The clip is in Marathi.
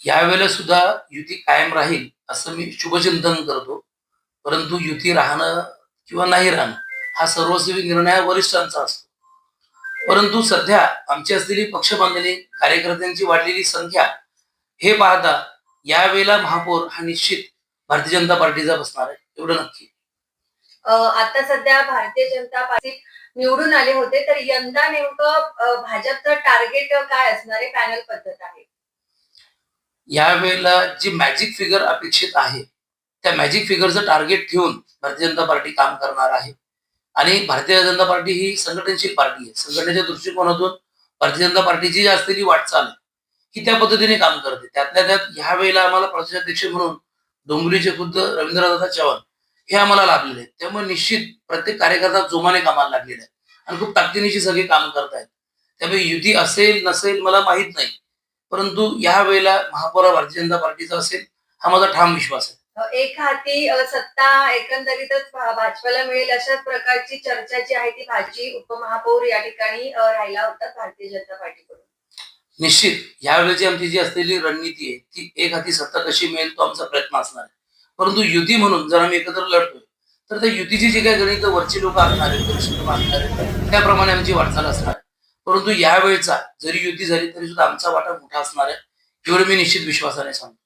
यावेळेला सुद्धा युती कायम राहील असं मी शुभचिंतन करतो. परंतु युती राहणं किंवा नाही राहणं हा सर्वस्वी निर्णय हा वरिष्ठांचा असतो. परंतु सध्या आमची असलेली पक्षबांधणी, कार्यकर्त्यांची वाढलेली संख्या हे पाहता यावेळेला महापौर हा निश्चित भारतीय जनता पार्टीचा बसणार आहे, एवढं नक्की. आता सध्या भारतीय जनता पार्टी निवडून आले होते, तर यंदा नेमकं भाजपचं टार्गेट काय असणार आहे? पॅनल पद्धत आहे. यावेळेला जी मॅजिक फिगर अपेक्षित आहे, त्या मॅजिक फिगरचं टार्गेट ठेवून भारतीय जनता पार्टी काम करणार आहे. आणि भारतीय जनता पार्टी ही संघटनशील पार्टी आहे. संघटनेच्या दृष्टिकोनातून भारतीय जनता पार्टीची जी असलेली वाटचाल आहे, ही त्या पद्धतीने काम करते. त्यातल्या त्यात ह्या वेळेला आम्हाला प्रदेशाध्यक्ष म्हणून डोंबिवलीचे खुद्द रवींद्रनाथ चव्हाण हे आम्हाला लाभलेले आहेत. त्यामुळे निश्चित प्रत्येक कार्यकर्ता जोमाने कामाला लागलेला आहे आणि खूप ताकदीनिशी सगळे काम करतायत. त्यामुळे युती असेल नसेल मला माहित नाही, परंतु या वेळेला महापौर हा भारतीय जनता पार्टीचा असेल हा माझा ठाम विश्वास आहे. एक हाती सत्ता एकंदरीतच भाजपला मिळेल अशाच प्रकारची चर्चा जी आहे ती भाजी उपमहापौर या ठिकाणी राहिला होता भारतीय जनता पार्टीकडून. निश्चित यावेळेची आमची जी असलेली रणनीती आहे ती एक हाती सत्ता कशी मिळेल तो आमचा प्रयत्न असणार आहे. परंतु युती म्हणून जर आम्ही एकत्र लढतोय तर त्या युतीची जी काही गणित वरची लोक आखणार आहेत, वरिष्ठ लोक आखणार आहेत, त्याप्रमाणे आमची वाटचाल असणार आहे. परंतु यावेळेचा जरी युती झाली तरी सुद्धा आमचा वाटा मोठा असणार आहे, एवढं मी निश्चित विश्वासाने सांगतो.